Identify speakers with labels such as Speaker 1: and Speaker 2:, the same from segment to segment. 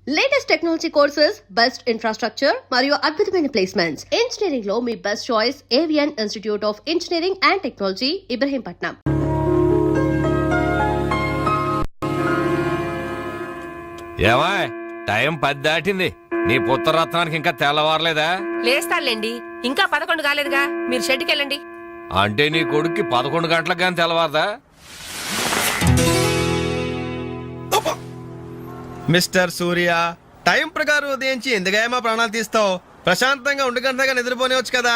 Speaker 1: Latest technology courses, best infrastructure మరియు అద్భుతమైన placements. Engineering లో మీ best choice Avian institute of engineering and technology, Ibrahimpatnam.
Speaker 2: ఏమా టైం 10 దాటింది. నీ పుత్రరత్నానికి ఇంకా తెల్లవారలేదా?
Speaker 3: లేస్తాలేండి, ఇంకా 11 కాలేదుగా. మీరు షెడ్కి వెళ్ళండి.
Speaker 2: అంటే నీ కొడుక్కి 11 గంటలకు కానీ తెల్లవారదా?
Speaker 4: మిస్టర్ సూర్య, టైం ప్రకారం ఉదయించి ఎందుకైనా ప్రాణాలు తీస్తావు? ప్రశాంతంగా 1 గంటగా నిద్రపోనివచ్చు కదా.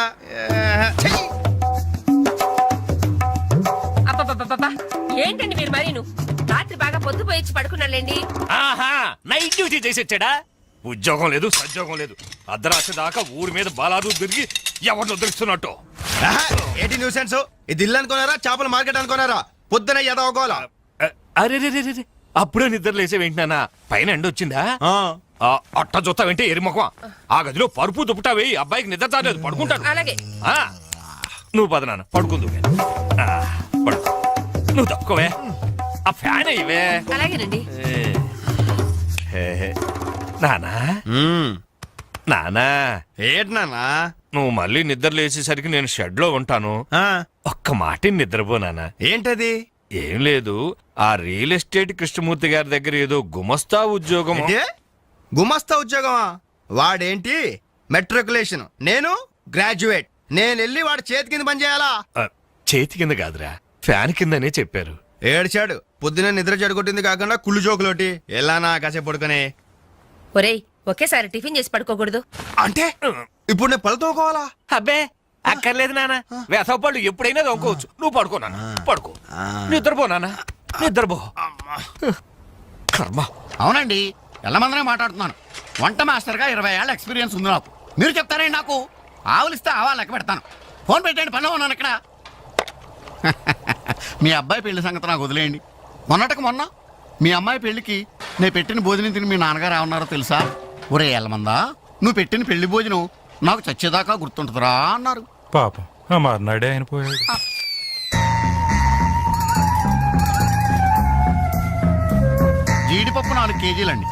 Speaker 3: అబ్బబ్బబ్బబ్బా, ఏంటండి మీరు మరీను? రాత్రి బాగా పొద్దుపోయి పడుకున్నాలేండి.
Speaker 2: ఆహా, నైట్ డ్యూటీ చేసి వచ్చాడా? ఉద్యోగం లేదు, సద్యోగం లేదు. అర్ధరాత్రి దాకా ఊరి మీద బాలాదు తిరిగి ఎవరిని వదిలిస్తున్నట్టు.
Speaker 4: ఏంటి న్యూసెన్స్? ఇది ఇల్లు అనుకున్నారా, చేపల మార్కెట్ అనుకున్నారా? పొద్దున ఎదవకోవాలా?
Speaker 2: అరే రే రే, అప్పుడే నిద్ర లేసే వెంటనా పైన ఎండ వచ్చిందా? అట్ట చూస్తా వెంటే ఎరిమొఖం. ఆ గదిలో పరుపు దుప్పటా వేయి, అబ్బాయికి నిద్ర చాలేదు, పడుకుంటాడు.
Speaker 3: అలాగే.
Speaker 2: నువ్వు పద నాన్న, పడుకుందు. పడుకో, నువ్వు తప్పుకోవే. ఆ ఫ్యాన్ అయ్యవే.
Speaker 3: అలాగేనండి.
Speaker 2: నానా నానా,
Speaker 4: ఏంటి నాన్నా?
Speaker 2: నువ్వు మళ్ళీ నిద్ర లేచేసరికి నేను షెడ్ లో ఉంటాను. ఒక్క మాట నిద్రపోనానా.
Speaker 4: ఏంటది?
Speaker 2: ఏం లేదు, ఆ రియల్ ఎస్టేట్ కృష్ణమూర్తి గారి దగ్గర ఏదో గుమస్తా ఉద్యోగం.
Speaker 4: గుమస్తా ఉద్యోగమా? వాడేంటి మెట్రికులేషన్, నేను గ్రాడ్యుయేట్. నేను వెళ్ళి వాడి చేతి కింద పని చేయాలా?
Speaker 2: చేతి కింద కాదురా, ఫ్యాన్ కిందనే చెప్పారు.
Speaker 4: ఏడ్చాడు. పొద్దున నిద్ర చెడగొట్టింది కాకుండా కుళ్ళు జోకులోటి. ఎలానా కాసేపు పడుకునే.
Speaker 3: ఒరేయ్, ఒకేసారి టిఫిన్ చేసి పడుకోకూడదు.
Speaker 4: అంటే ఇప్పుడు నేను పళ్ళతోకోవాలా?
Speaker 2: అబ్బే అక్కర్లేదు నాన్న, వేసవపళ్ళు ఎప్పుడైనా తోకోవచ్చు. నువ్వు పడుకో నాన్న, పడుకో. నిద్రపో నాన్న, నిద్రపో. కర్మ.
Speaker 5: అవునండి, ఎల్లమందనే మాట్లాడుతున్నాను. వంట మాస్టర్గా 20 ఏళ్ళ ఎక్స్పీరియన్స్ ఉంది నాకు. మీరు చెప్తారండి నాకు? ఆవులిస్తే ఆవాలు లెక్క పెడతాను. ఫోన్ పెట్టండి, పనిలో ఉన్నాను ఇక్కడ. మీ అబ్బాయి పెళ్లి సంగతి నాకు వదిలేయండి. మొన్నటికి మొన్న మీ అమ్మాయి పెళ్లికి నేను పెట్టిన భోజనం తిని మీ నాన్నగారు ఏమన్నారో తెలుసా? ఒరే ఎల్లమందా, నువ్వు పెట్టిన పెళ్లి భోజనం నాకు చచ్చేదాకా గుర్తుంటుందిరా అన్నారు.
Speaker 6: పాపం ఆ మర్నాడే ఆయన పోయాడు.
Speaker 5: జీడిపప్పు 4 కేజీలండి,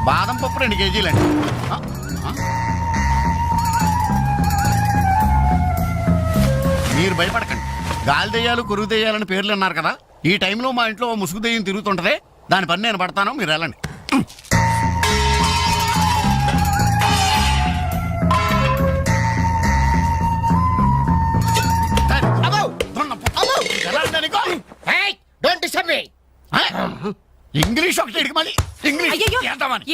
Speaker 5: బాదం పప్పు 2 కేజీలండి. మీరు భయపడకండి. గాలి దెయ్యాలు, కొరుగు దెయ్యాలని పేర్లు అన్నారు కదా. ఈ టైంలో మా ఇంట్లో ముసుగు దెయ్యం తిరుగుతుంటదే, దాని పని నేను పడతాను, మీరు వెళ్ళండి. ఇంగ్లీష్ ఒకటి ఇడికి మళ్ళీ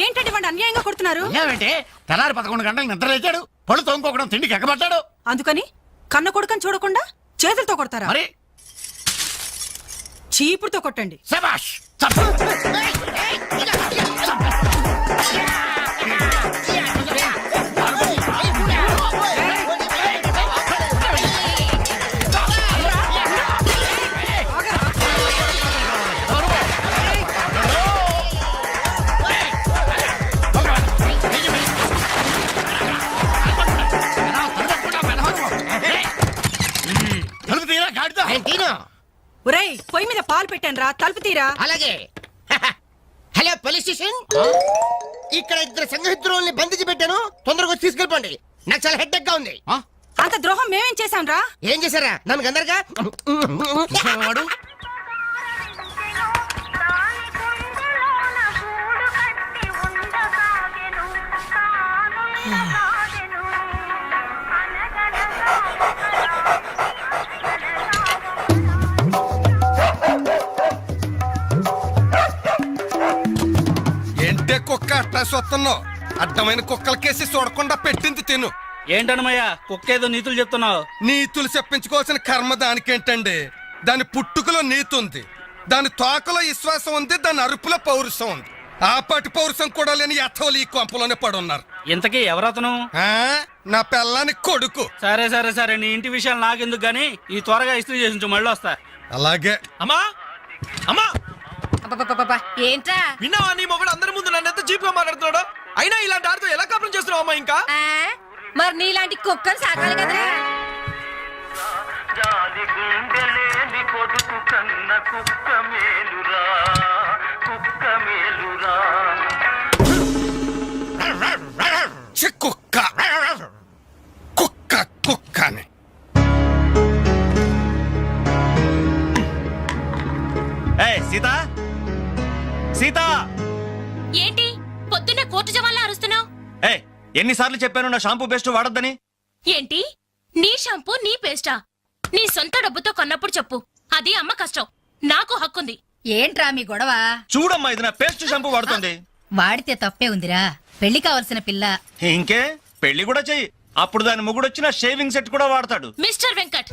Speaker 7: ఏంటండి వాడు అన్యాయంగా కొడుతున్నారు?
Speaker 5: ఏమంటే తెల్లారి 11 గంటలకు నిద్ర లేచాడు, పళ్ళు తోముకోకడం తిండికి ఎక్కబడ్డాడు.
Speaker 7: అందుకని కన్న కొడుకని చూడకుండా చేతులతో కొడతారా?
Speaker 5: మరి
Speaker 7: చీపురుతో కొట్టండి.
Speaker 5: శభాష్.
Speaker 7: ఒరేయ్, పొయ్యి మీద పాలు పెట్టాను రా, తలుపు తీరా.
Speaker 8: అలాగే. హలో పోలీస్ స్టేషన్, ఇక్కడ 2 సంఘహితుల్ని బంధించి పెట్టాను, తొందరగా వచ్చి తీసుకెళ్ళిపోండి. నాకు చాలా హెడ్ గా ఉంది.
Speaker 7: అంత ద్రోహం మేమేం చేశాం రా?
Speaker 8: ఏం చేశారా? నన్ను అందరుగా
Speaker 5: వాడు
Speaker 4: ఏంటే కుక్క అట్టా సొత్తున్నావు? అడ్డమైన కుక్కలకేసి చూడకుండా పెట్టింది తిను.
Speaker 9: ఏంటన్నమయ్యా కుక్కేదో నీతులు చెప్తున్నావు?
Speaker 4: నీతులు చెప్పించుకోవాల్సిన కర్మ దానికేంటండి? దాని పుట్టుకలో నీతి ఉంది, దాని తోకలో విశ్వాసం ఉంది, దాని అరుపులో పౌరుషం ఉంది. ఆ పాటి పౌరుషం కూడా లేని యథోలు ఈ కొంపలోనే పడున్నారు.
Speaker 9: ఇంతకీ ఎవరతను?
Speaker 4: నా పిల్లాని కొడుకు.
Speaker 9: సరే సరే సరే, నీ ఇంటి విషయాలు నాకెందుకు గానీ ఈ త్వరగా ఇస్త్రీ చేసి మళ్ళీ వస్తా.
Speaker 4: అలాగే.
Speaker 2: అమ్మా అమ్మా,
Speaker 3: ఏంట్రా?
Speaker 2: విన్నావా? నీ మొగుడు అందరి ముందు నన్ను ఎంత చీప్ గా మాట్లాడుతున్నాడు. అయినా ఇలాంటి ఆడితో ఎలా కాపురం చేస్తున్నావు అమ్మా? ఇంకా
Speaker 3: మరి నీలాంటి కుక్కలు సాకాలి కదరా.
Speaker 10: కుక్క మేలురా
Speaker 4: పిచ్చి కుక్క కుక్క కుక్క అని.
Speaker 9: సీత సీత
Speaker 3: ఏంటి పొద్దున్నే కోర్టు జవాన్లా అరుస్తున్నావు?
Speaker 9: ఎన్నిసార్లు చెప్పాను నా షాంపూ బెస్ట్ వాడొద్దని?
Speaker 3: ఏంటి నీ షాంపూ నీ పేస్టా? నీ సొంత డబ్బుతో కొన్నప్పుడు చెప్పు, అది అమ్మ కష్టం, నాకు హక్కుంది.
Speaker 7: ఏంట్రా మీ గొడవ?
Speaker 9: చూడమ్మా, ఇది నా పేస్ట్ షాంపూ వాడుతుంది.
Speaker 7: వాడితే తప్పే ఉందిరా, పెళ్లి కావాల్సిన పిల్ల.
Speaker 9: ఇంకే పెళ్లి కూడా చెయ్యి, అప్పుడు దాని మొగుడు వచ్చిన షేవింగ్ సెట్ కూడా వాడతాడు.
Speaker 3: మిస్టర్ వెంకట్,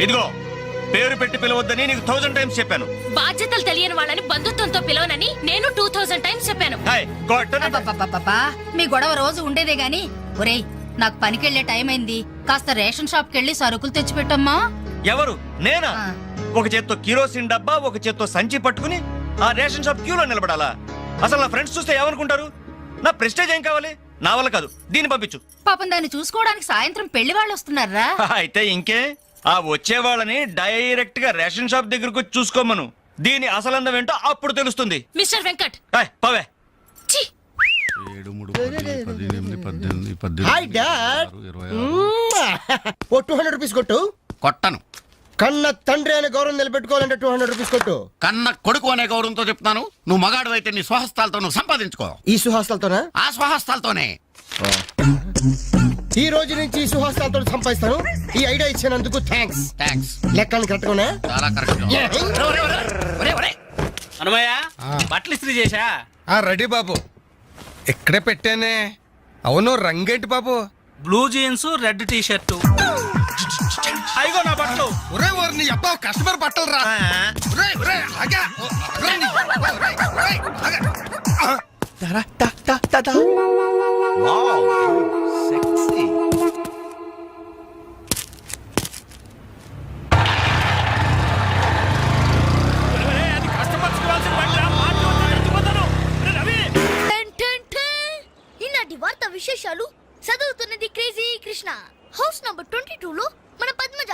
Speaker 9: ఇదిగో పేరు పెట్టి పిలవద్దని నీకు 1000 టైమ్స్ చెప్పాను.
Speaker 3: బాధ్యతలు తెలియని వాళ్ళని బంధుత్వంతో పిలవనని నేను 2000 టైమ్స్ చెప్పాను.
Speaker 7: అబ్బబ్బబ్బబ్బబ్బా, మీ గొడవ రోజు ఉండేదే గాని. ఒరేయ్, నాకు పనికెళ్లే టైం అయింది, కాస్త రేషన్ షాప్ కెళ్ళి సరుకులు తెచ్చిపెట్టమ్మా.
Speaker 9: ఎవరు? నేనా?
Speaker 7: ఆ.
Speaker 9: ఒక చేత్తో కిరోసిన్ డబ్బా, ఒక చేత్తో సంచి పట్టుకుని ఆ రేషన్ షాప్ క్యూలో నిలబడాలా? అసలు నా ఫ్రెండ్స్ చూస్తే ఏమనుకుంటారు? నా ప్రెస్టేజ్ ఏం కావాలి? నా వల్ల కాదు, దీన్ని పంపించు.
Speaker 7: పాపం దాన్ని చూసుకోవడానికి సాయంత్రం పెళ్లి వాళ్ళు వస్తున్నారా?
Speaker 9: అయితే ఇంకే, ఆ వచ్చే వాళ్ళని డైరెక్ట్ గా రేషన్ షాప్ దగ్గరకు వచ్చి చూసుకోమను. దీని అసలందం ఏంటో అప్పుడు తెలుస్తుంది.
Speaker 3: మిస్టర్ వెంకట్,
Speaker 9: పవే.
Speaker 3: ఛీ!
Speaker 5: 7, 3, 10, 18, 18.
Speaker 8: Hi dad. ఓ 200 రూపీస్ కొట్టు.
Speaker 5: కొట్టను.
Speaker 8: కన్న తండ్రి అనే గౌరవం నిలబెట్టుకోవాలంటే 200 రూపీస్ కొట్టు.
Speaker 5: కన్న కొడుకు అనే గౌరవంతో చెప్తాను. నువ్వు మగాడు అయితే నీ స్వహస్తాలతో నువ్వు సంపాదించుకో.
Speaker 8: ఈ సుహాస్తాలతోనా?
Speaker 5: ఆ స్వహస్తాలతోనే.
Speaker 8: ఈ రోజు నుంచి ఈ సుహాస్తాలతో సంపాదిస్తాను. ఈ ఐడియా ఇచ్చినందుకు థ్యాంక్స్.
Speaker 5: థ్యాంక్స్.
Speaker 8: లెక్కలు కరెక్ట్ గా
Speaker 5: చాలా కరెక్ట్.
Speaker 9: అనుమయ్య, బట్టలు ఇస్త్రీ చేశా?
Speaker 4: రెడీ బాబు, ఇక్కడే పెట్టానే. అవును, రంగేంటి బాబు?
Speaker 9: Blue jeans, red T shirt. అయిగో నా బట్టలు.
Speaker 4: ఒరే ఒరే, నీ అబ్బా కస్టమర్ బట్టలు రా. ఒరేయ్, ఒరేయ్, ఆగా. ఒరేయ్, ఒరేయ్, ఒరేయ్, ఆగా.
Speaker 10: ఈనాటి వార్త విశేషాలు చదువుతున్నది క్రేజీ కృష్ణ. హౌస్ నంబర్ 22 లో మన పద్మజ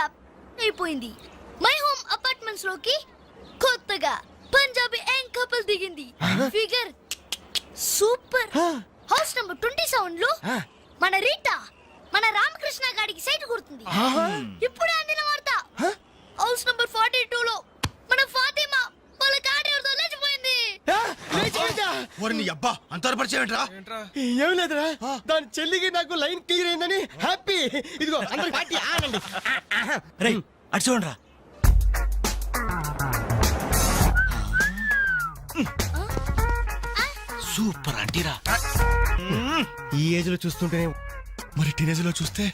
Speaker 10: అయిపోయింది. మై హోమ్ అపార్ట్మెంట్స్ లోకి కొత్తగా పంజాబీ యంగ్ కపుల్ దిగింది. Figure super. హౌస్ నంబర్ 27 లో మన రీటా మన రామకృష్ణ గాడికి సైట్ కొడుతుంది. ఇప్పుడు అందిన వార్త హౌస్ నంబర్ 42 లో మన ఫాతిమా వాళ్ళ కాడేరుతో లేచిపోయింది.
Speaker 8: అబ్బా అంత ఏం లేదురా, దాని చెల్లికి నాకు లైన్ క్లియర్ అయిందని హ్యాపీ. ఇదిగో అందరికి పార్టీ ఆనండి.
Speaker 9: అటు చూడరా. సూపర్ అంటీరా.
Speaker 8: ఈ ఏజ్ లో చూస్తుంటేనే, మరి టీనేజ్ లో చూస్తే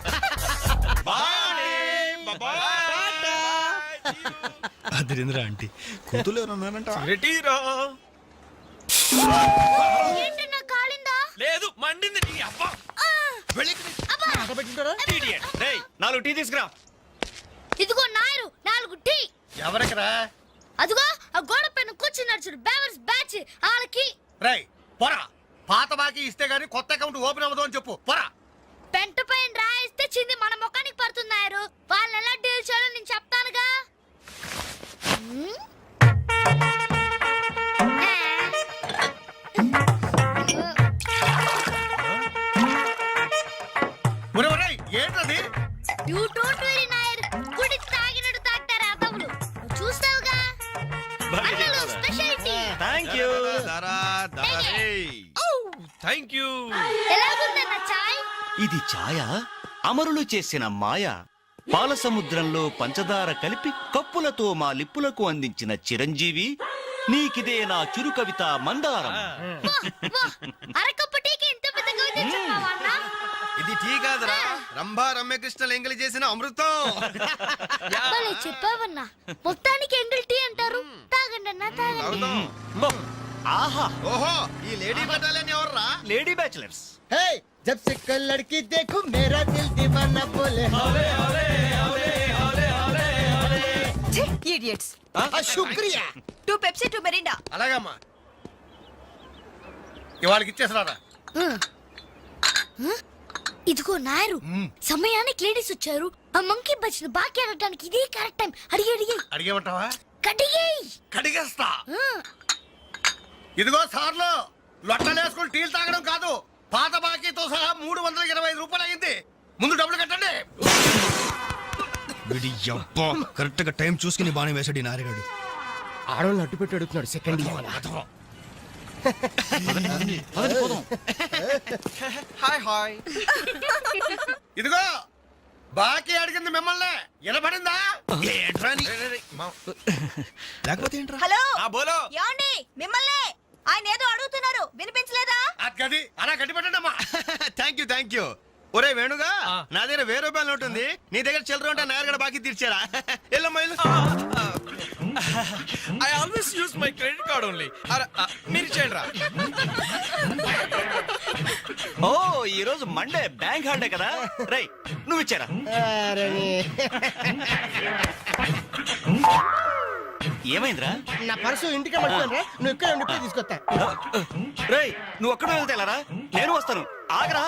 Speaker 6: అదిరింద్ర ఆంటీ కూతురు ఎవరన్నారంట?
Speaker 10: ఏంటి నా కాలిందా?
Speaker 9: లేదు, మండింది. నీ అబ్బా. Idiot. రేయ్, 4 టీ తీసుకురా.
Speaker 10: ఇదిగో నాయరు 4 టీ.
Speaker 8: ఎవరికరా?
Speaker 10: అదిగో ఆ గోడ పైన కూర్చున్నాడు చూడు, బేవర్స్ బ్యాచ్ వాళ్ళకి.
Speaker 8: రై పోరా, పాత బాకీ ఇస్తే గానీ కొత్త అకౌంట్ ఓపెన్ అవ్వదు అని చెప్పు. పోరా.
Speaker 10: పెంట పైన రాయిస్తే చింది మన ముఖానికి పడుతున్నారు. వాళ్ళు ఎలా డీల్ చేయాలో నేను చెప్తానుగా.
Speaker 8: ఏంటది?
Speaker 10: యూ డోంట్ వరీ నాయర్, గుడి తాగినట్టు తాగుతారు అదవులు. చూస్తావుగా అన్నలు స్పెషాలిటీ.
Speaker 9: థాంక్యూ.
Speaker 4: Thank you.
Speaker 10: ఎలాగుందన్న చాయ్?
Speaker 11: ఇది ఛాయ అమరులు చేసిన మాయ. పాల సముద్రంలో పంచదార కలిపి కప్పులతో మా లిప్పులకు అందించిన చిరంజీవి, నీకిదే నా చిరు కవిత మందారం.
Speaker 10: అరకప్పు టీకి ఇంత పెద్ద కవిత చెప్పావా అన్న?
Speaker 4: ఇది టీ కాదురా, రంభా రమ్యకృష్ణలు ఎంగిలి చేసిన అమృతం.
Speaker 10: భలే చెప్పావన్నా. మొత్తానికి ఎంగిల్ టీ అంటారు. తాగండి అన్న, తాగండి.
Speaker 11: ఆహా,
Speaker 4: ఓహో, ఈ లేడీ బటాలియన్ ఎవర్రా?
Speaker 11: Lady bachelors.
Speaker 8: హే, జబ్ సే కల్ లడ్కీ దేఖో మేరా దిల్ దీవానా బోలే
Speaker 7: ఇడియట్స్.
Speaker 8: శుక్రియా.
Speaker 7: 2 పెప్సీ 2 మెరిండా.
Speaker 8: అలాగమ్మా, ఇవాళకి ఇచ్చేసరారా.
Speaker 10: ఇదిగో నాయరు, సమయానికి లేడీస్ వచ్చారు. ఆ మంకీ బచ్చిన బాకీ అడగడానికి ఇదే కరెక్ట్ టైం. అడిగి
Speaker 8: అడిగేమంటావా?
Speaker 10: కడిగేయ్.
Speaker 8: కడిగేస్తా. ఇదిగో సార్లు, లొట్టలేసుకుని టీలు తాగడం కాదు, పాత బాకీతో
Speaker 4: తో సహా 325 రూపాయలు అయింది. ముందు డబ్బులు కట్టండి.
Speaker 6: వీడి యబ్బా కరెక్ట్ గా టైం చూసుకుని బాగానే వేసాడు ఈ నారిగాడు.
Speaker 8: ఆడవాళ్ళు అడ్డు పెట్టి అడుగుతున్నాడు సెకండ్
Speaker 4: హాయ్ ఇదిగో బాకీ అడిగింది మిమ్మల్ని, వినపడిందా?
Speaker 6: లేకపోతే ఏంట్రా?
Speaker 7: హలో
Speaker 4: బోలో
Speaker 7: యాండి మిమ్మల్ని ఆయన ఏదో అడుగుతున్నారు వినిపించలేదా?
Speaker 4: గది అలా గట్టి పెట్టండి అమ్మా.
Speaker 6: Thank you. ఒరే వేణుగా, నా దగ్గర 1000 రూపాయలు నోటు ఉంది. నీ దగ్గర చిల్లర ఉంటే నాయర్ బాకీ తీర్చారా? ఎల్లమ్మా
Speaker 9: I always use my credit card only. మీరు చేయండి రా.
Speaker 11: ఓ ఈ రోజు మండే బ్యాంక్ హాలిడే కదా. రై నువ్వు ఇచ్చారా? ఏమైందిరా?
Speaker 8: నా పర్సు ఇంటికే మర్చిపోయాను రా. నువ్వు ఇక్కడ ఉండి ఇప్పుడే తీసుకొస్తా.
Speaker 11: రై నువ్వు ఒక్కడే వెళ్తేలారా? నేను వస్తాను, ఆగరా.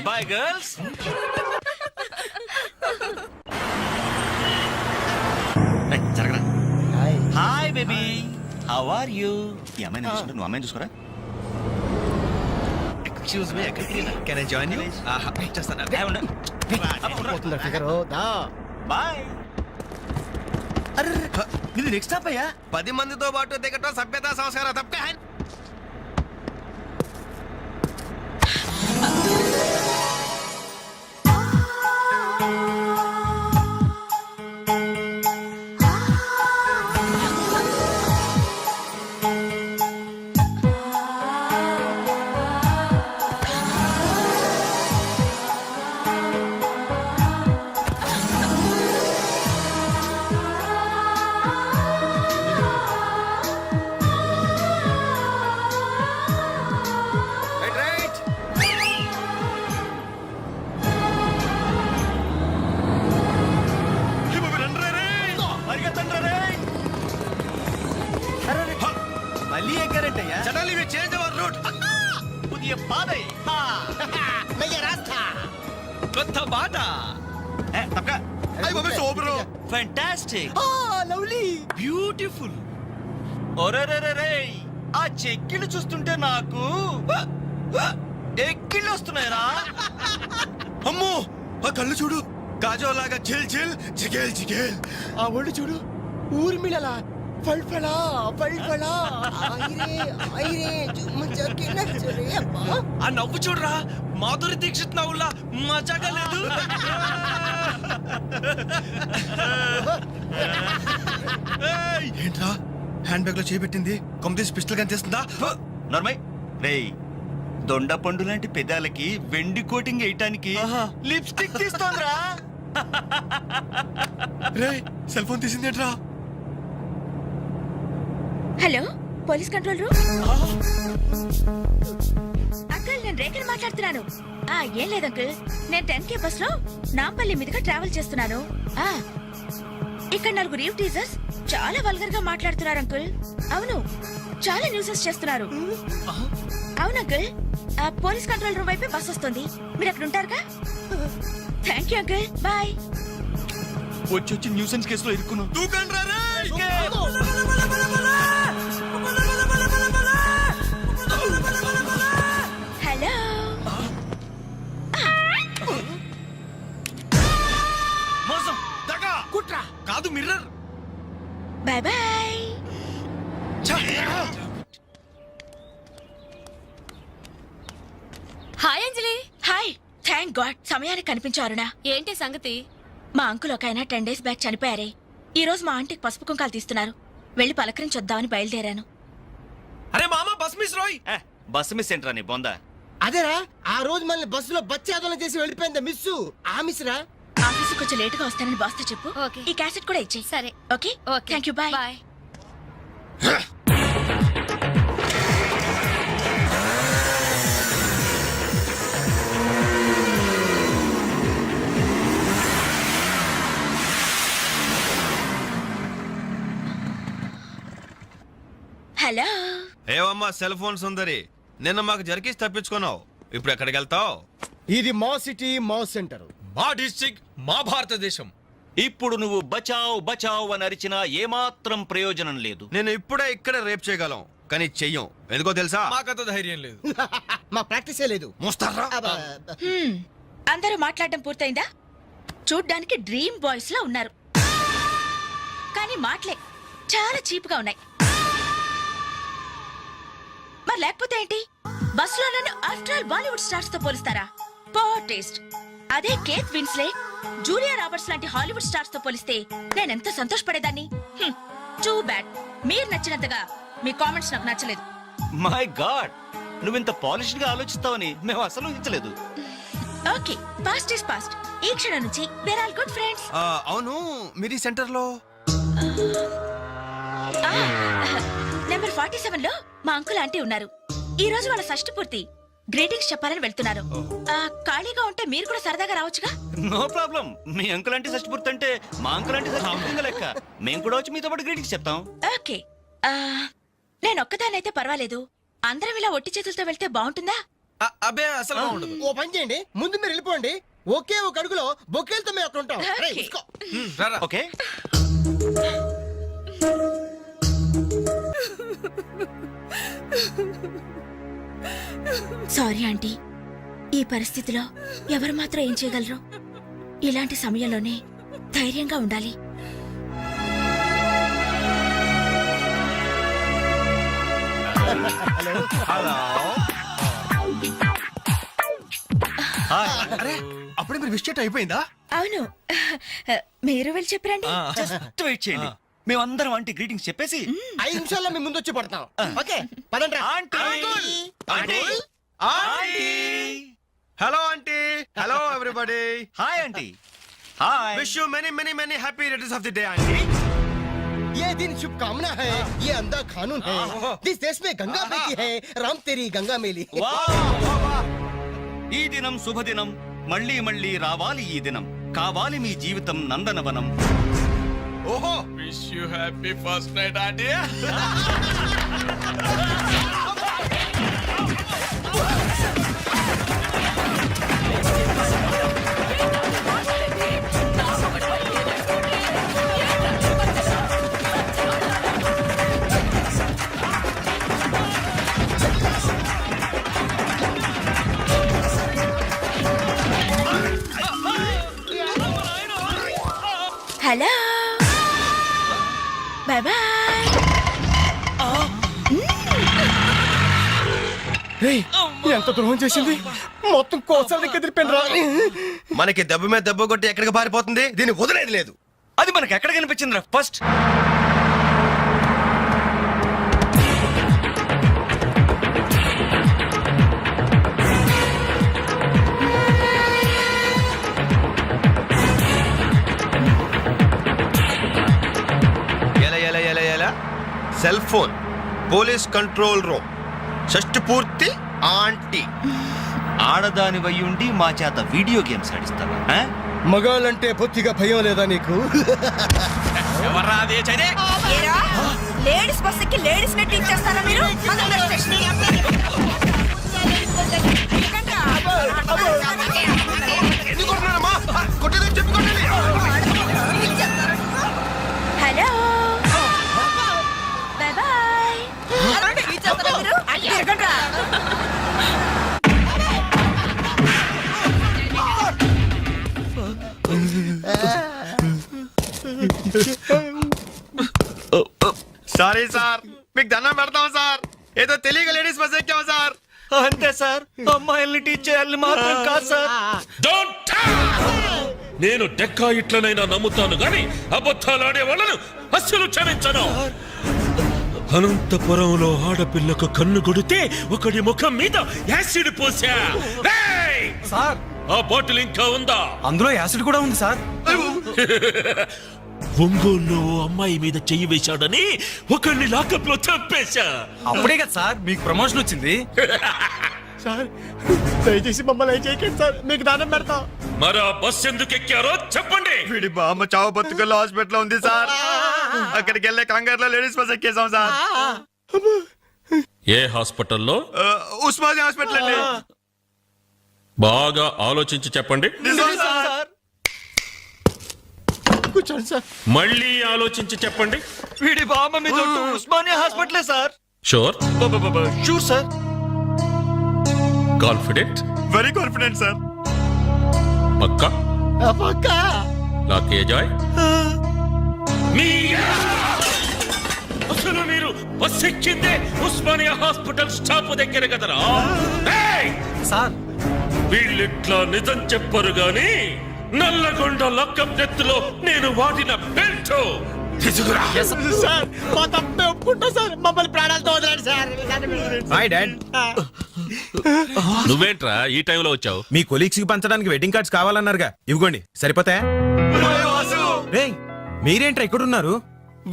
Speaker 11: Bye girls. జరగరా. Hi baby, how are you? ఈ అమ్మాయిని చూసుకుంటే నువ్వు అమ్మాయిని చూసుకోరా.
Speaker 6: Excuse me, can I join you? చేస్తాను.
Speaker 8: పోతుందా ఫిగర్ దా.
Speaker 11: బాయ్. ఇది నెక్స్ట్ స్టాప్ అయ్యా.
Speaker 6: 10 మందితో పాటు దిగటం సభ్యత సంస్కారం తప్పే.
Speaker 11: మళ్ళీ ఎక్కారంటయ్యా.
Speaker 6: Suddenly we change our route.
Speaker 11: పుదియ పాదై.
Speaker 8: నయ్య రాస్తా.
Speaker 6: కొత్త బాట.
Speaker 11: తప్పక.
Speaker 6: అయ్ బాబే సూపర్.
Speaker 11: ఫ్యాంటాస్టిక్.
Speaker 8: లవ్లీ.
Speaker 11: బ్యూటిఫుల్. ఒరేరేరే, ఆ చెక్కిళ్ళు చూస్తుంటే నాకు ఎక్కిళ్ళు వస్తున్నాయరా.
Speaker 6: అమ్మో ఆ కళ్ళు చూడు, కాజోలాగా చిల్ చిల్ జిగేల్ జిగేల్.
Speaker 8: ఆ ఒళ్ళు చూడు, ఊర్మిళలా ఫల్ఫలా ఫల్ఫలా. ఐరే ఐరే జుమ్మ జకిన చరే అబ్బా.
Speaker 6: ఆ నవ్వు చూడరా, మాధురి దీక్షిత్ నవ్వులా మజాగా లేదు. ఏంట్రా హ్యాండ్ బ్యాగ్ లో చేపెట్టింది? కొమ్మతీసి పిస్టల్ కనిపిస్తుందా?
Speaker 11: నార్మల్. రేయ్ దొండ పండు లాంటి పెదాలకి వెండి కోటింగ్ వేయటానికి లిప్స్టిక్ తీస్తోందిరా.
Speaker 6: రే సెల్ ఫోన్ తీసిందేంట్రా?
Speaker 3: Hello police control room. Uncle నేను రేఖని మాట్లాడుతున్నాను. ఏం లేదు అంకుల్, నేను 10K బస్ లో నాంపల్లి మీదుగా ట్రావెల్ చేస్తున్నాను. ఇక్కడ 4 ఈవ్ టీజర్స్ చాలా వల్గర్ గా మాట్లాడుతున్నారు అంకుల్. అవును, చాలా న్యూసెస్ చేస్తున్నారు. అవును అంకుల్, పోలీస్ కంట్రోల్ రూమ్ వైపే బస్ వస్తుంది. మీరు అక్కడ ఉంటారుగా? Thank you uncle, bye.
Speaker 11: వచ్చి న్యూసెన్స్ కేసులో ఇరుక్కున్నావు.
Speaker 3: హలో.
Speaker 11: మోసం,
Speaker 6: దగా,
Speaker 8: కుట్రా.
Speaker 6: కాదు mirror.
Speaker 3: Bye bye. Hi Anjali. Hi. Thank God సమయానికి కనిపించారునా. ఏంటి సంగతి? మా అంకుల్ ఒక ఆయన 10 డేస్ బ్యాక్ చనిపోయారే. ఈ రోజు మా ఆంటీకి పసుపు కుంకాలు తీస్తున్నారు. వెళ్ళి పలకరించొద్దామని బయలుదేరాను.
Speaker 6: అరే మామా బస్ మిస్ రోయ్.
Speaker 11: బస్ మిస్ ఏంట్రా నీ బొందా?
Speaker 8: అదేరా ఆ రోజు మనల్ని బస్సులో బచ్చాదోళన చేసి వెళ్ళిపోయిందా మిస్సు. ఆ మిస్ రా.
Speaker 3: ఆఫీస్ కొంచెం లేట్ గా వస్తానని బాస్తో చెప్పు. ఈ క్యాసెట్ కూడా ఇచ్చేయి. సరే. Okay. Thank you. Bye bye. Hello.
Speaker 6: ఏవమ్మా సెల్ ఫోన్ సుందరి, నిన్న మాకు జరికేసి తప్పించుకున్నావు. ఇప్పుడు ఎక్కడికి వెళ్తావు?
Speaker 8: ఇది మా సిటీ మా సెంటర్.
Speaker 6: మా డిస్ట్రిక్ట్ మా భారతదేశం.
Speaker 11: ఇప్పుడు నువ్వు బచావ్ బచావ్ అని అరిచినా ఏమాత్రం ప్రయోజనం లేదు.
Speaker 6: నేను ఇప్పుడే ఇక్కడ రేప్ చేయగలం, కానీ చెయ్యం ఎందుకో తెలుసా
Speaker 4: మాకంత ధైర్యం లేదు.
Speaker 8: మా ప్రాక్టీసే లేదు.
Speaker 4: మోస్తారా?
Speaker 3: అందరూ మాట్లాడడం పూర్తయిందా? చూడ్డానికి డ్రీమ్ బాయ్స్ లా ఉన్నారు, కానీ మాటలే చాలా చీప్ గా ఉన్నాయి. మరి లేకపోతే ఏంటి? బస్ లో నన్ను ఆఫ్టర్ ఆల్ బాలీవుడ్ స్టార్స్ తో పోలిస్తారా? Poor taste. అదే కేత్ విన్స్లే, జూలియా రాబర్ట్స్ లాంటి హాలీవుడ్ స్టార్స్ తో పోలిస్తే నేనెంత సంతోషపడేదాన్ని. Too bad. మీరు నచ్చినంతగా మీ కామెంట్స్ నాకు నచ్చలేదు.
Speaker 11: మై గాడ్, నువ్వింత పాలిష్డ్ గా ఆలోచిస్తావని మేము అసలు ఊహించలేదు.
Speaker 3: Okay, past is past. ఈ క్షణం నుంచి వేర్ ఆల్ గుడ్ ఫ్రెండ్స్.
Speaker 6: అవును, మీరు ఈ సెంటర్ లో
Speaker 3: నెంబర్ 47 లో మా అంకుల్ ఆంటీ ఉన్నారు. ఈ రోజు వాళ్ళ షష్ఠి పూర్తి. గ్రీటింగ్స్ చెప్పాలని వెళ్తున్నారు. ఖాళీగా ఉంటే మీరు కూడా సరదాగా రావచ్చుగా.
Speaker 11: No problem. మీ అంకుల్ అంటే షష్టిపూర్తి అంటే మా అంకుల్ అంటే షష్టిపూర్తి లెక్క. మేము కూడా వచ్చి మీతో పాటు గ్రీటింగ్స్ చెప్తాం.
Speaker 3: ఓకే, నేను ఒక్కదానైతే పర్వాలేదు. అందరం ఇలా ఒట్టి చేతులతో వెళ్తే బాగుంటుందా?
Speaker 4: అబ్బే అసలు ఉండదు.
Speaker 8: ఓ పని చేయండి, ముందు మీరు వెళ్ళిపోండి. ఒకే ఒక అడుగులో బొక్కేలతో మేము అక్కడ ఉంటాం. రేయ్,
Speaker 3: ఓకే.
Speaker 8: ఉస్కో.
Speaker 11: ఓకే.
Speaker 3: సారీ ఆంటీ, ఈ పరిస్థితిలో ఎవరు మాత్రం ఏం చేయగలరు? ఇలాంటి సమయంలోనే ధైర్యంగా ఉండాలి.
Speaker 6: హలో. అరే అప్పుడే మీరు విష్ చేయటం అయిపోయిందా?
Speaker 3: అవును, మీరు వెళ్ళి చెప్పరండి.
Speaker 11: జస్ట్ వెయిట్ చేయండి. మేమందరం ఆంటీ గ్రీటింగ్స్ చెప్పేసి
Speaker 8: 5 నిమిషాల్లో మేము ముందు వచ్చి పడతాం. ఓకే, పదండి రా.
Speaker 6: Hello aunty. Hello everybody.
Speaker 11: Hi aunty. Hi.
Speaker 6: Wish you many many many happy returns of the day aunty.
Speaker 8: ये दिन शुभकामना है, ये अंधा कानून है. जिस देश में गंगा बहती है, राम तेरी गंगा मेली.
Speaker 11: ఈ దినం శుభదినం. మళ్ళీ మళ్ళీ రావాలి ఈ దినం. కావాలి మీ జీవితం నందనవనం.
Speaker 6: ఓహో,
Speaker 4: wish you happy first night aunty.
Speaker 3: Hello, bye bye.
Speaker 8: ఎంత ద్రోహం చేసింది, మొత్తం కోసాలు కదిలిపోయిన రా.
Speaker 6: మనకి దెబ్బ మీద దెబ్బ కొట్టి ఎక్కడికి పారిపోతుంది, దీన్ని వదిలేదు లేదు.
Speaker 11: అది మనకి ఎక్కడ కనిపించిందిరా first?
Speaker 6: Cell phone, police control room, షష్టి పూర్తి ఆంటీ.
Speaker 11: ఆడదాని వయ్యుండి మా చేత వీడియో గేమ్స్ ఆడిస్తావా?
Speaker 8: మగాళ్ళంటే బొత్తిగా భయం లేదా నీకు?
Speaker 4: ఎవర్రా అదే చైనే?
Speaker 3: లేడీస్ బస్ ఎక్కి లేడీస్ నెట్ ఇచ్చేస్తారా మీరు? Hello, bye bye.
Speaker 6: Sorry sir, మీకు దండం పెడతాం సార్. ఏదో తెలియక లేడీస్ బస్ ఎక్కాం సార్.
Speaker 11: అంతే సార్, అమ్మాయిల్ని టీచ్ చేయాలని మాత్రం కాదు సార్.
Speaker 2: నేను డెక్కా ఇట్లనైనా నమ్ముతాను గాని అబద్ధాలాడే వాళ్ళను అస్సలు క్షమించను. అనంతపురంలో ఆడపిల్లకు కన్ను కొడితే ఒకడి ముఖం మీద యాసిడ్ పోసా.
Speaker 4: సార్,
Speaker 2: ఆ బాటిల్ ఇంకా ఉందా?
Speaker 4: అందులో యాసిడ్ కూడా ఉంది సార్.
Speaker 2: ఒంగోలులో అమ్మాయి మీద చెయ్యి వేశాడని ఒకరిని లాకప్ లో చంపేశా.
Speaker 4: అప్పుడే కదా సార్ మీకు ప్రమోషన్ వచ్చింది.
Speaker 8: సార్ దయచేసి మమ్మల్ని ఏం చేయకండి సార్, మీకు దానం పెడతాం.
Speaker 2: మరా బస్ ఎందుకు ఎక్కారో చెప్పండి.
Speaker 6: వీడి బామ్మ చావు బతుకుల్లో హాస్పిటల్ ఉంది సార్. అక్కడికి వెళ్ళే కంగారులో లేడీస్ బస్ ఎక్కేసాం సార్.
Speaker 2: ఏ హాస్పిటల్లో?
Speaker 6: ఉస్మానియా హాస్పిటల్ అండి.
Speaker 2: బాగా ఆలోచించి చెప్పండి.
Speaker 6: నిజం సార్.
Speaker 8: కూర్చోండి సార్.
Speaker 2: మళ్ళీ ఆలోచించి చెప్పండి.
Speaker 11: వీడి బామ్మ మీద ఉస్మానియా హాస్పిటలే sir.
Speaker 12: Sure
Speaker 9: sure sir,
Speaker 12: confident
Speaker 9: very confident sir.
Speaker 12: పక్కా
Speaker 8: పక్కా.
Speaker 12: లాకే జాయ్
Speaker 2: అసలు మీరు బస్ ఎక్కిందే ఉస్మానియా హాస్పిటల్ స్టాప్ దగ్గర కదరా
Speaker 9: సార్
Speaker 2: వీళ్ళిట్లా నిజం చెప్పరు గాని నల్లగొండ లక్కం నెత్తులో నేను వాడిన బెల్ట్ తీసుకురా.
Speaker 8: సార్ మా తప్పే ఒప్పుకుంటా సార్, మమ్మల్ని ప్రాణాలతో వదిలేండి సార్.
Speaker 6: Hi dad.
Speaker 12: నువ్వేంట్రా ఈ టైంలో వచ్చావు?
Speaker 6: మీ కొలీగ్స్ కి పంచడానికి వెడ్డింగ్ కార్డ్స్ కావాలన్నారుగా, ఇవ్వండి సరిపోతాయా? రేయ్, మీరేంట్రా ఇక్కడ ఉన్నారు?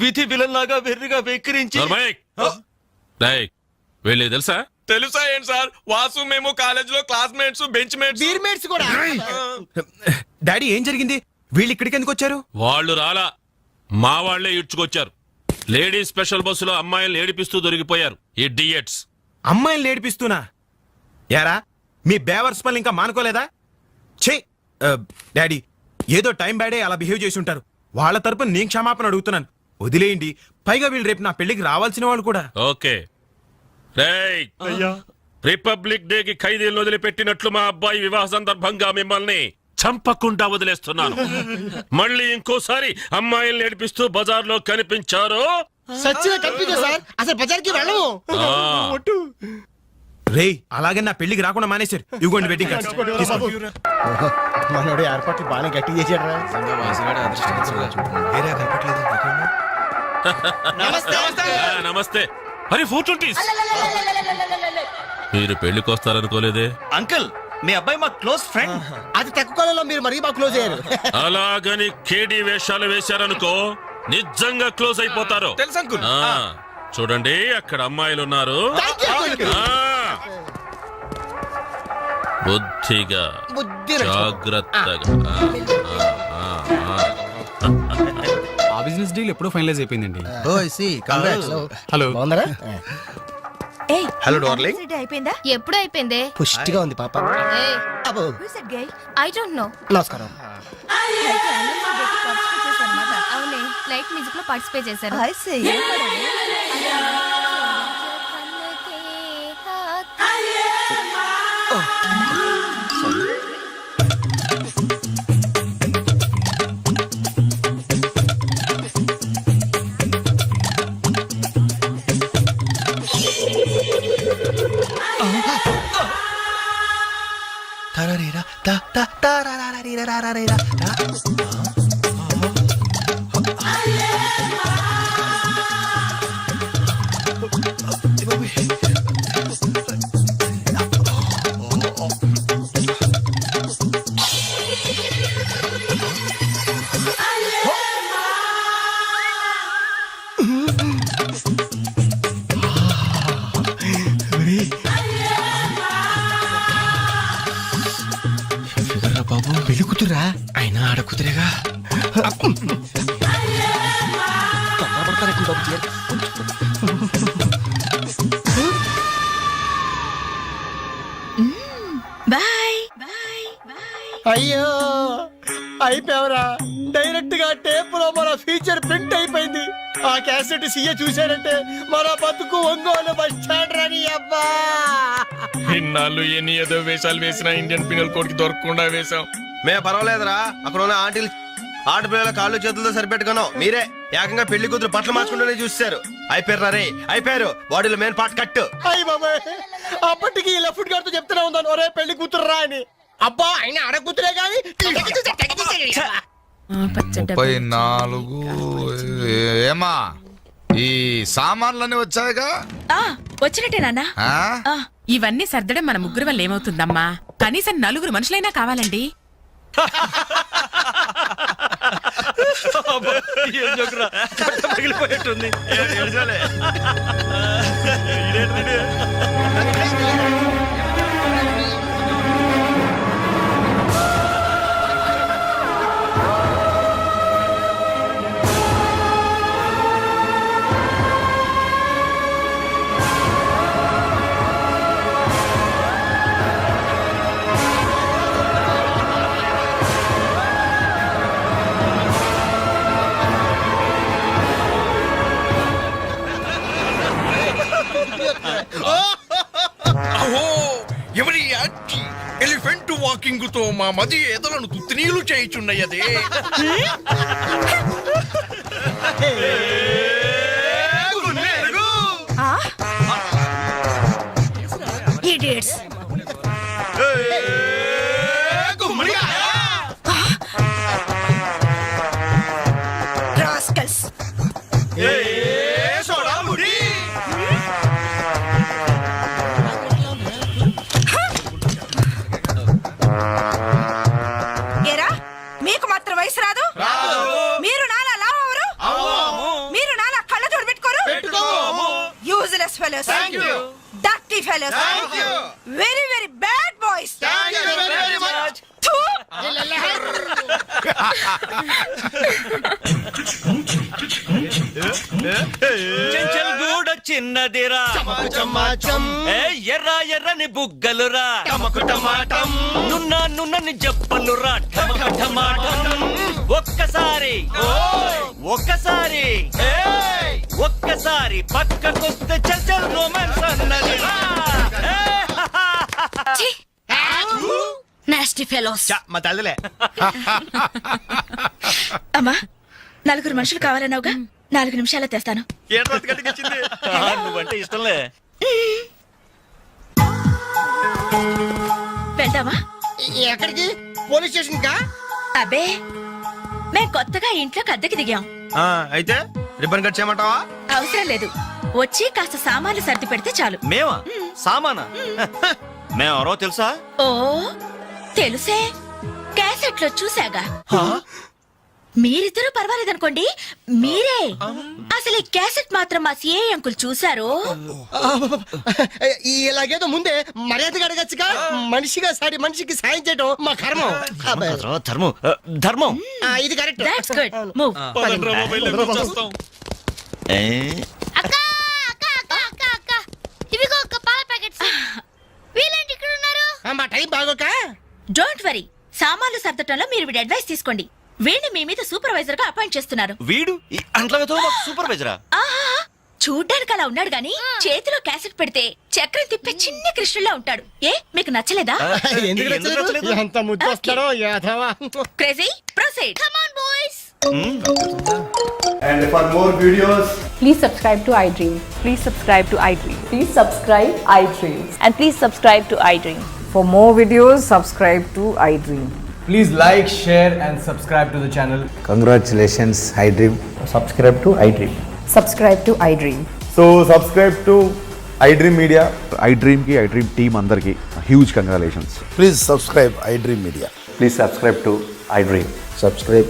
Speaker 9: విధి విలన్ లాగా వెర్రిగా వెక్కిరించి
Speaker 12: వెళ్ళి తెలుసా?
Speaker 2: తెలుసా ఏంటి సార్, వాసు మేము కాలేజ్ లో క్లాస్మేట్స్ బెంచ్ మేట్స్.
Speaker 8: బీర్మేట్స్ కూడా.
Speaker 6: డాడీ ఏం జరిగింది? వీళ్ళు ఇక్కడికి ఎందుకు వచ్చారు?
Speaker 12: వాళ్ళు రాలా, మా వాళ్లే ఇడ్చుకొచ్చారు. లేడీస్ స్పెషల్ బస్సులో అమ్మాయిలు ఏడిపిస్తూ దొరికిపోయారు ఇడియట్స్.
Speaker 6: అమ్మాయిని ఏడిపిస్తున్నా? యారా మీ బేవర్స్ పనులు ఇంకా మానుకోలేదా? ఛే డాడీ, ఏదో టైం బ్యాడే అలా బిహేవ్ చేసి ఉంటారు. వాళ్ళ తరపున నేను క్షమాపణ అడుగుతున్నాను, వదిలేయండి. పైగా వీళ్ళు రేపు నా పెళ్లికి రావాల్సిన వాళ్ళు కూడా.
Speaker 12: ఓకే రిపబ్లిక్ డే కి ఖైదీలను వదిలిపెట్టినట్లు మా అబ్బాయి వివాహ సందర్భంగా మిమ్మల్ని చంపకుండా వదిలేస్తున్నాను. మళ్ళీ ఇంకోసారి అమ్మాయిల్ని ఏడిపిస్తూ బజార్లో కనిపించారో
Speaker 8: సచ్చిగా కనిపించే సార్, అసలు బజార్కి వెళ్ళము.
Speaker 6: రేయ్, అలాగే నా పెళ్లికి రాకుండా మానేశారు. ఇవ్వండి వెడ్డింగ్ కార్డ్స్.
Speaker 8: మనోడు ఏర్పాట్లు బాగా గట్టి చేసాడు.
Speaker 12: నమస్తే. అరే 420s, మీరు పెళ్లికి వస్తారనుకోలేదే.
Speaker 9: అంకుల్, మీ అబ్బాయి మా క్లోజ్ ఫ్రెండ్.
Speaker 8: అది తక్కువ కాలంలో మీరు మరీ బాగా క్లోజ్ అయ్యారు.
Speaker 12: అలాగని కేడీ వేషాలు వేశారనుకో నిజంగా క్లోజ్ అయిపోతారు.
Speaker 2: తెలుసు అంకుల్.
Speaker 12: చూడండి, అక్కడ అమ్మాయిలు ఉన్నారు. బుద్ధిగా జాగ్రత్తగా.
Speaker 6: ఆ బిజినెస్ డీల్ ఎప్పుడో ఫైనలైజ్ అయిపోయిందండి.
Speaker 8: హలో, బాగున్నారా?
Speaker 6: Hello darling.
Speaker 3: అయిపోయిందా?
Speaker 7: ఎప్పుడు అయిపోయిందే?
Speaker 8: పుష్టిగా ఉంది పాప. అబ్బో,
Speaker 7: ఐ డోంట్ నో.
Speaker 8: నమస్కారం.
Speaker 7: అవునే, లైట్ మ్యూజిక్ లో పార్టిసిపేట్ చేశారు.
Speaker 8: బాబు పెళ్లి కూతురా? అయినా ఆడ కూతురేగా.
Speaker 3: బాయ్.
Speaker 8: అయ్యో, అయిపోయావరా. డైరెక్ట్ గా టేప్ లో మన ఫీచర్ ప్రింట్ అయిపోయింది. ఆ క్యాసెట్ సీఏ చూశాడంటే మన బతుకు ఒంగోలు బస్ స్టాండ్ రాని. అబ్బా,
Speaker 2: ఇన్నాళ్ళు ఎన్ని ఏదో వేషాలు వేసినా ఇండియన్ పీనల్ కోడ్ కి దొరకకుండా వేశాం.
Speaker 6: మేము పర్వాలేదురా, అక్కడ ఉన్న ఆంటీలు ఆడపిల్లల కాళ్ళు చేతులతో సరిపెట్టుకున్నాం. మీరే ఏకంగా పెళ్లి కూతురు బట్టలు మార్చుకుంటూనే చూస్తారు. అయిపోయారు రే, అయిపోయారు. బాడీలో మెయిన్ పార్ట్ కట్టు.
Speaker 8: అయ్యి బాబాయ్, అప్పటికి ఇలా ఫుడ్ గారితో చెప్తూనే ఉన్నాను, ఒరే పెళ్లి కూతురు రా అని. అబ్బా, ఆయన ఆడ కూతురే కానీ
Speaker 13: 34. ఏమా ఈ సామాన్లన్నీ వచ్చాయిగా?
Speaker 3: వచ్చినట్టే నాన్న.
Speaker 14: ఇవన్నీ సర్దడం మన ముగ్గురు వల్ల ఏమవుతుందమ్మా? కనీసం 4 మనుషులైనా కావాలండి.
Speaker 9: ఏం జోకురా, పగిలిపోయేట్టుంది.
Speaker 8: అచ్చి ఎలిఫెంట్ వాకింగ్ తో మా మది ఎదలను తుత్తినీలు చేయుచున్నయదే.
Speaker 3: ఇడియట్స్. రాస్కల్స్. ఏరా మీకు మాత్రం వయసు రాదు? మీరు నాలా లావరు? మీరు నాలా కళ్ళ జోడు పెట్టుకోరు? Useless fellows, dirty fellows, very very bad boys.
Speaker 11: Chenchal గూడ చిన్నదిరా, ఎర్ర ఎర్రని బుగ్గలురా, నున్నని చెప్పలురా, ఒక్కసారి ఒక్కసారి ఒక్కసారి పక్కకొస్తే చెంచల్ రొమాన్స్ అన్నదిరా.
Speaker 3: Nasty fellows.
Speaker 8: మా తల్లిలే.
Speaker 3: అమ్మా, 4 మనుషులు కావాలన్నావుగా, 4 నిమిషాల్లో తెస్తాను.
Speaker 11: నువ్వంటే ఇష్టంలే.
Speaker 3: వెళ్దామా?
Speaker 8: ఎక్కడికి? పోలీస్ స్టేషన్ కా?
Speaker 3: అబ్బే, మేం కొత్తగా ఇంట్లోకి అద్దెకి దిగాం.
Speaker 8: అయితే రిబ్బన్ కట్ చేయమంటావా?
Speaker 3: అవసరం లేదు, వచ్చి కాస్త సామాన్లు సర్ది పెడితే చాలు.
Speaker 11: మేమా? సామానా? మేమెవరో తెలుసా?
Speaker 3: ఓ తెలుసే, క్యాసెట్లో చూసాగా. మీరిద్దరూ పర్వాలేదనుకోండి, మీరే అసలు ఈ క్యాసెట్ మాత్రం మా సిఐ అంకుల్ చూసారు.
Speaker 8: ఇలాగేదో ముందే మర్యాదగా అడగచ్చుగా. మనిషిగా సాటి మనిషికి సాయం చేయడం మా కర్మం.
Speaker 11: ధర్మం ధర్మం.
Speaker 8: ఇది కరెక్ట్.
Speaker 3: That's good. మూవ్.
Speaker 10: అక్క అక్క అక్క అక్క అక్క ఇవిగో ఒక పాల ప్యాకెట్స్. వీళ్ళేంటి ఇక్కడ ఉన్నారు?
Speaker 8: మా టైం బాగోక.
Speaker 3: డోంట్ వరీ, సామాన్లు సర్దటంలో మీరు వీడి అడ్వైస్ తీసుకోండి. వీడిని మీ మీద సూపర్వైజర్ గా అపాయింట్ చేస్తున్నారు.
Speaker 11: వీడు అంట్లతో సూపర్వైజరా?
Speaker 3: ఆహా, చూడ్డానికి అలా ఉన్నాడు గాని చేతిలో క్యాసెట్ పెడితే చక్రం తిప్పే చిన్న కృష్ణుల్లా ఉంటాడు. ఏ మీకు నచ్చలేదా?
Speaker 8: ఎందుకు నచ్చలేదు? ఎంత ముద్దు వస్తాడో యాదవా.
Speaker 3: Crazy, proceed.
Speaker 10: Come on boys.
Speaker 15: And for more videos,
Speaker 16: please subscribe to iDream. Please subscribe to iDream. Please subscribe iDream. And please subscribe to iDream. For more videos, subscribe to iDream.
Speaker 15: please like, share and subscribe to the channel.
Speaker 17: Congratulations, iDream.
Speaker 15: Subscribe to iDream.
Speaker 16: Subscribe to iDream.
Speaker 15: So subscribe to iDream Media. iDream ki iDream team andarki huge congratulations.
Speaker 17: Please subscribe iDream Media.
Speaker 15: Please subscribe to iDream.
Speaker 17: Subscribe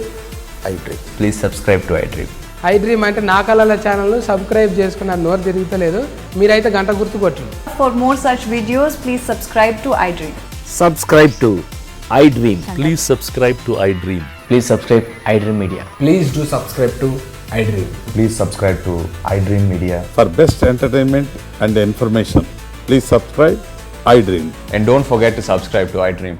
Speaker 17: iDream.
Speaker 15: Please subscribe to iDream.
Speaker 16: iDream అంటే నా కళల channel subscribe చేసుకున్న నోరు తిరుగుతలేదు. మీరైతే గంట గుర్తు కొట్టండి. For more such videos, please subscribe to iDream.
Speaker 17: Subscribe to iDream.
Speaker 15: Please subscribe to iDream.
Speaker 17: Please subscribe iDream Media.
Speaker 15: Please do subscribe to iDream. Please subscribe to iDream Media.
Speaker 18: For best entertainment and information, please subscribe iDream.
Speaker 15: And don't forget to subscribe to iDream.